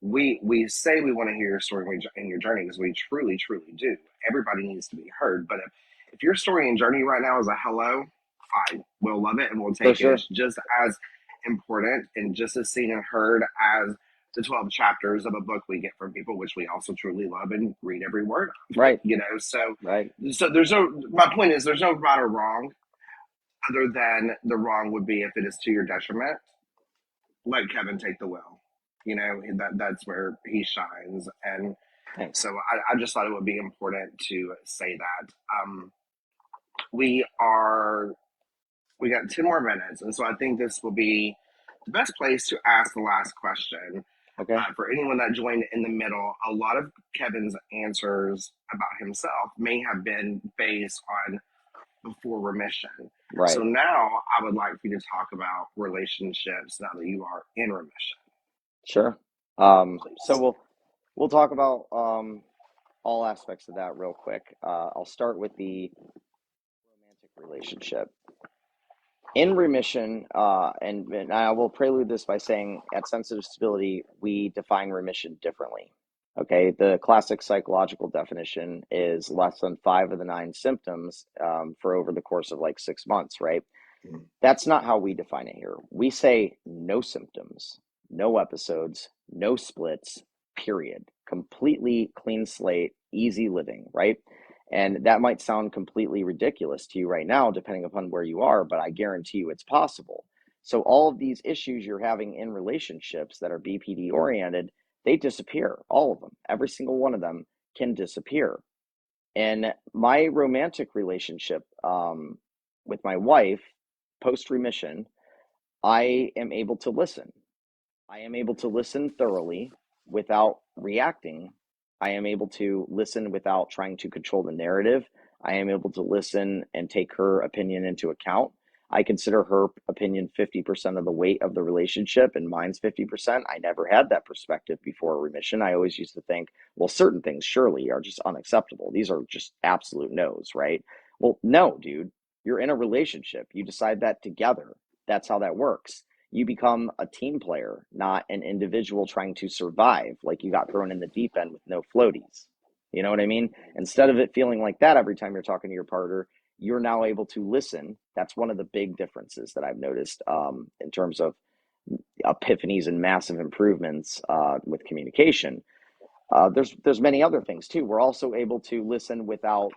we say we want to hear your story and your journey because we truly do. Everybody needs to be heard. But if your story and journey right now is a hello, fine, we'll love it and we'll For take it. sure. It's just as important and just as seen and heard as the 12 chapters of a book we get from people, which we also truly love and read every word of. Right. So Right. there's no, my point is there's no right or wrong, other than the wrong would be if it is to your detriment. Let Kevin take the wheel. That's where he shines. And Thanks. so I just thought it would be important to say that. We are we got 10 more minutes, and so I think this will be the best place to ask the last question. Okay. For anyone that joined in the middle, a lot of Kevin's answers about himself may have been based on before remission. So Right. now I would like for you to talk about relationships now that you are in remission, Sure. So please. we'll talk about all aspects of that real quick. I'll start with the romantic relationship. In remission, and I will prelude this by saying at Sensitive Stability, we define remission differently. Okay, the classic psychological definition is less than 5 of the 9 symptoms for over the course of like 6 months, right? That's not how we define it here. We say no symptoms, no episodes, no splits, period. Completely clean slate, easy living, right? And that might sound completely ridiculous to you right now, depending upon where you are, but I guarantee you it's possible. So, all of these issues you're having in relationships that are BPD oriented, they disappear. All of them, every single one of them can disappear. And my romantic relationship with my wife, post remission, I am able to listen. I am able to listen thoroughly without reacting. I am able to listen without trying to control the narrative. I am able to listen and take her opinion into account. I consider her opinion 50% of the weight of the relationship and mine's 50%. I never had that perspective before remission. I always used to think, well, certain things surely are just unacceptable. These are just absolute no's, right? Well, no, dude. You're in a relationship. You decide that together. That's how that works. You become a team player, not an individual trying to survive, like you got thrown in the deep end with no floaties. You know what I mean? Instead of it feeling like that every time you're talking to your partner, you're now able to listen. That's one of the big differences that I've noticed in terms of epiphanies and massive improvements with communication. There's many other things too. We're also able to listen without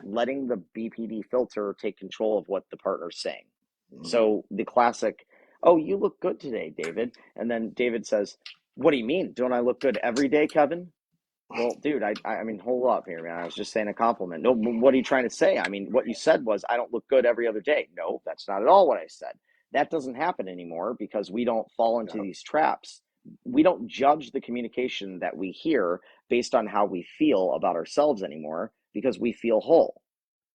letting the BPD filter take control of what the partner's saying. So the classic, oh, you look good today, David. And then David says, what do you mean? Don't I look good every day, Kevin? Well, dude, I mean, hold up here, man. I was just saying a compliment. No, what are you trying to say? I mean, what you said was, I don't look good every other day. No, that's not at all what I said. That doesn't happen anymore because we don't fall into Yeah. these traps. We don't judge the communication that we hear based on how we feel about ourselves anymore because we feel whole.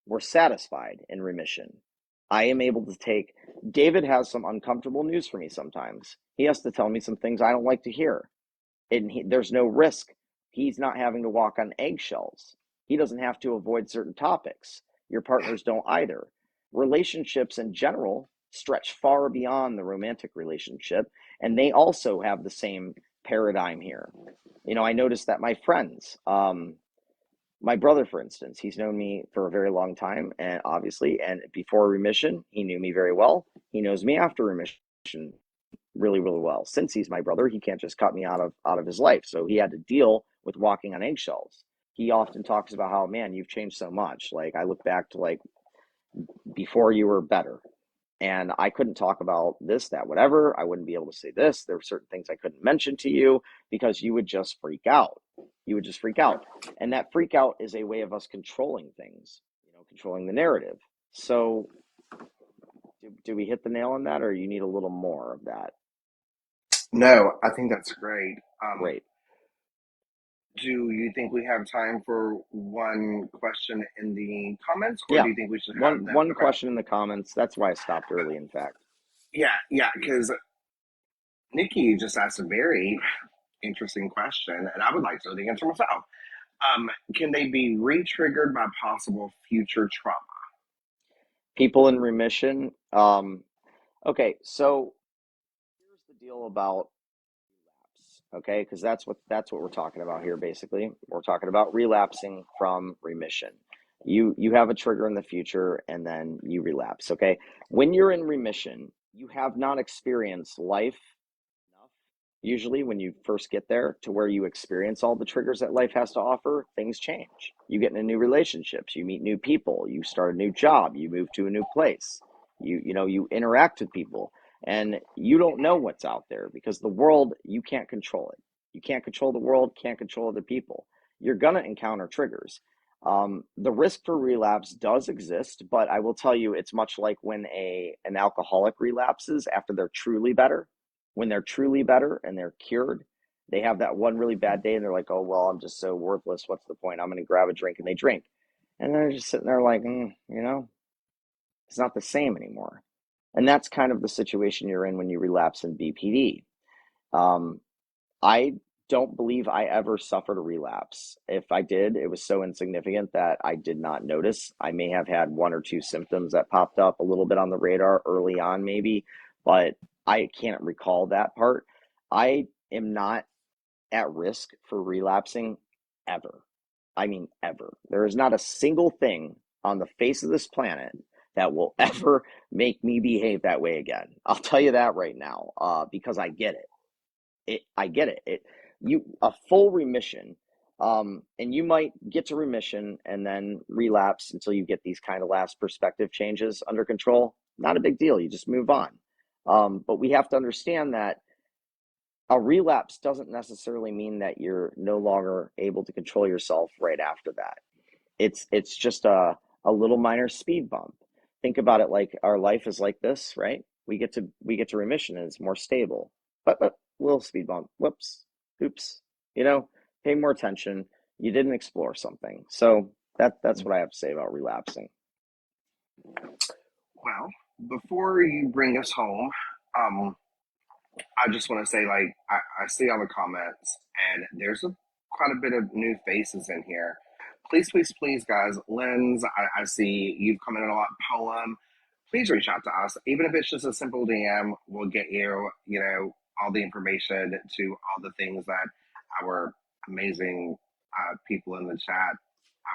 We're satisfied in remission. I am able to take, David has some uncomfortable news for me sometimes. He has to tell me some things I don't like to hear. And there's no risk. He's not having to walk on eggshells. He doesn't have to avoid certain topics. Your partners don't either. Relationships in general stretch far beyond the romantic relationship, and they also have the same paradigm here. I noticed that my friends, my brother, for instance, he's known me for a very long time, and obviously, and before remission, he knew me very well. He knows me after remission really, really well. Since he's my brother, he can't just cut me out of his life. So he had to deal with walking on eggshells. He often talks about how, man, you've changed so much. Like I look back to like before you were better. And I couldn't talk about this, that, whatever. I wouldn't be able to say this. There were certain things I couldn't mention to you because you would just freak out. You would just freak out. And that freak out is a way of us controlling things, controlling the narrative. So do we hit the nail on that, or you need a little more of that? No, I think that's great. Great. Do you think we have time for one question in the comments, or do Yeah. you think we should have One them? one Okay. question in the comments. That's why I stopped early, in fact. Yeah, because Nikki just asked a very interesting question, and I would like to know the answer myself. Can they be re-triggered by possible future trauma? People in remission. Okay, so here's the deal about okay? Because that's what we're talking about here. Basically, we're talking about relapsing from remission. You have a trigger in the future, and then you relapse. Okay, when you're in remission, you have not experienced life enough. Usually, when you first get there to where you experience all the triggers that life has to offer, things change. You get into new relationships, you meet new people, you start a new job, you move to a new place, you interact with people, and you don't know what's out there because the world, you can't control it. You can't control the world, can't control other people. You're gonna encounter triggers. The risk for relapse does exist, but I will tell you, it's much like when an alcoholic relapses after they're truly better. When they're truly better and they're cured, they have that one really bad day and they're like, oh, well, I'm just so worthless. What's the point? I'm going to grab a drink, and they drink. And they're just sitting there like, it's not the same anymore. And that's kind of the situation you're in when you relapse in BPD. Um, I don't believe I ever suffered a relapse. If I did, it was so insignificant that I did not notice. I may have had one or two symptoms that popped up a little bit on the radar early on, maybe, but I can't recall that part. I am not at risk for relapsing ever. I mean, ever. There is not a single thing on the face of this planet that will ever make me behave that way again. I'll tell you that right now, because I get it. I get it. A full remission, and you might get to remission and then relapse until you get these kind of last perspective changes under control. Not a big deal. You just move on. But we have to understand that a relapse doesn't necessarily mean that you're no longer able to control yourself right after that. It's just a little minor speed bump. Think about it like our life is like this, right? We get to remission and it's more stable. But little speed bump. Whoops. Oops. Pay more attention. You didn't explore something. So that's what I have to say about relapsing. Well, before you bring us home, um, I just want to say, like, I see all the comments, and there's quite a bit of new faces in here. Please, please, please, guys. Lens, I see you've commented a lot. Poem, please reach out to us. Even if it's just a simple DM, we'll get you, all the information to all the things that our amazing people in the chat,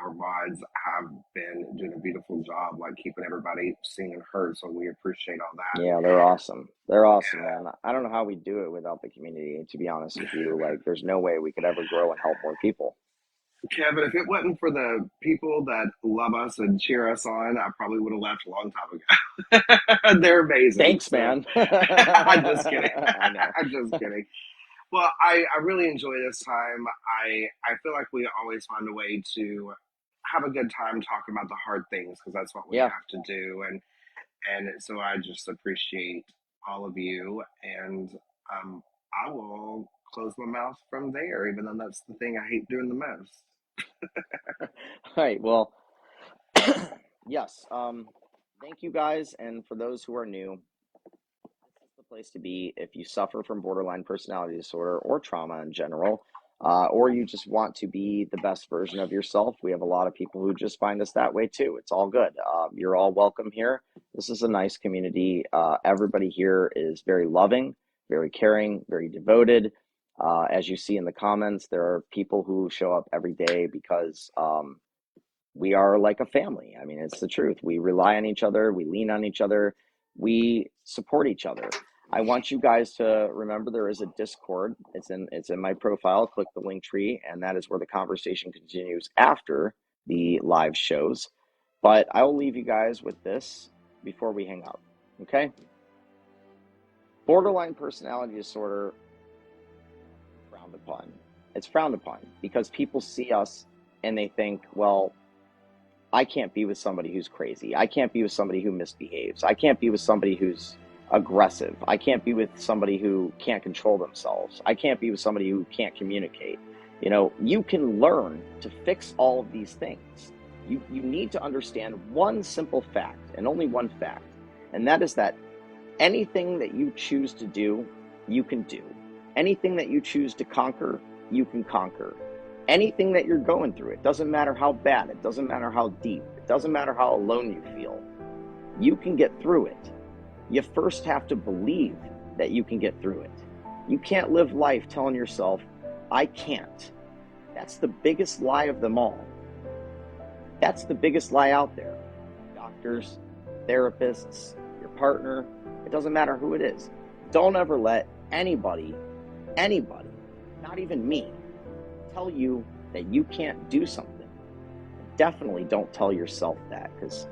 our mods, have been doing a beautiful job, like keeping everybody seen and heard. So we appreciate all that. Yeah, they're awesome. They're awesome, man. I don't know how we do it without the community, to be honest with you. Like, there's no way we could ever grow and help more people. Kevin, if it wasn't for the people that love us and cheer us on, I probably would have left a long time ago. They're amazing. Thanks, So man. I'm just kidding. I know. I'm just kidding. Well, I really enjoy this time. I feel like we always find a way to have a good time talking about the hard things because that's what we Yeah. have to do. And so I just appreciate all of you. And I will close my mouth from there, even though that's the thing I hate doing the most. All right. Well, yes. Thank you guys. And for those who are new, this is the place to be if you suffer from borderline personality disorder or trauma in general, or you just want to be the best version of yourself. We have a lot of people who just find us that way too. It's all good. You're all welcome here. This is a nice community. Everybody here is very loving, very caring, very devoted. As you see in the comments, there are people who show up every day because we are like a family. I mean, it's the truth. We rely on each other. We lean on each other. We support each other. I want you guys to remember there is a Discord. It's in my profile. Click the link tree, and that is where the conversation continues after the live shows. But I will leave you guys with this before we hang up. Okay? Borderline personality disorder, frowned upon. It's frowned upon because people see us and they think, well, I can't be with somebody who's crazy. I can't be with somebody who misbehaves. I can't be with somebody who's aggressive. I can't be with somebody who can't control themselves. I can't be with somebody who can't communicate. You can learn to fix all of these things. You need to understand one simple fact, and only one fact, and that is that anything that you choose to do, you can do. Anything that you choose to conquer, you can conquer. Anything that you're going through, it doesn't matter how bad, it doesn't matter how deep, it doesn't matter how alone you feel, you can get through it. You first have to believe that you can get through it. You can't live life telling yourself, I can't. That's the biggest lie of them all. That's the biggest lie out there. Doctors, therapists, your partner, it doesn't matter who it is. Don't ever let anybody, not even me, tell you that you can't do something. Definitely don't tell yourself that, because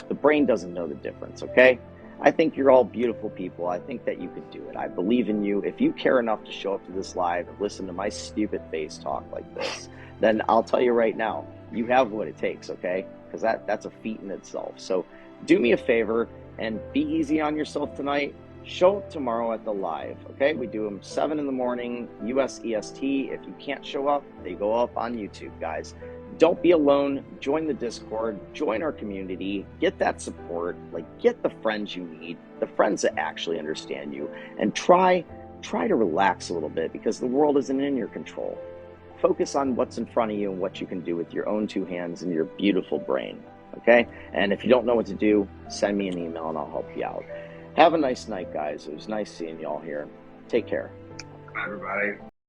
the brain doesn't know the difference, okay? I think you're all beautiful people. I think that you could do it. I believe in you. If you care enough to show up to this live and listen to my stupid face talk like this, then I'll tell you right now, you have what it takes, okay? Because that's a feat in itself. So do me a favor and be easy on yourself tonight. Show up tomorrow at the live, okay? We do them 7 in the morning, US EST. If you can't show up, they go up on YouTube, guys. Don't be alone. Join the Discord, join our community, get that support, like get the friends you need, the friends that actually understand you, and try to relax a little bit, because the world isn't in your control. Focus on what's in front of you and what you can do with your own 2 hands and your beautiful brain, okay? And if you don't know what to do, send me an email and I'll help you out. Have a nice night, guys. It was nice seeing you all here. Take care. Bye, everybody.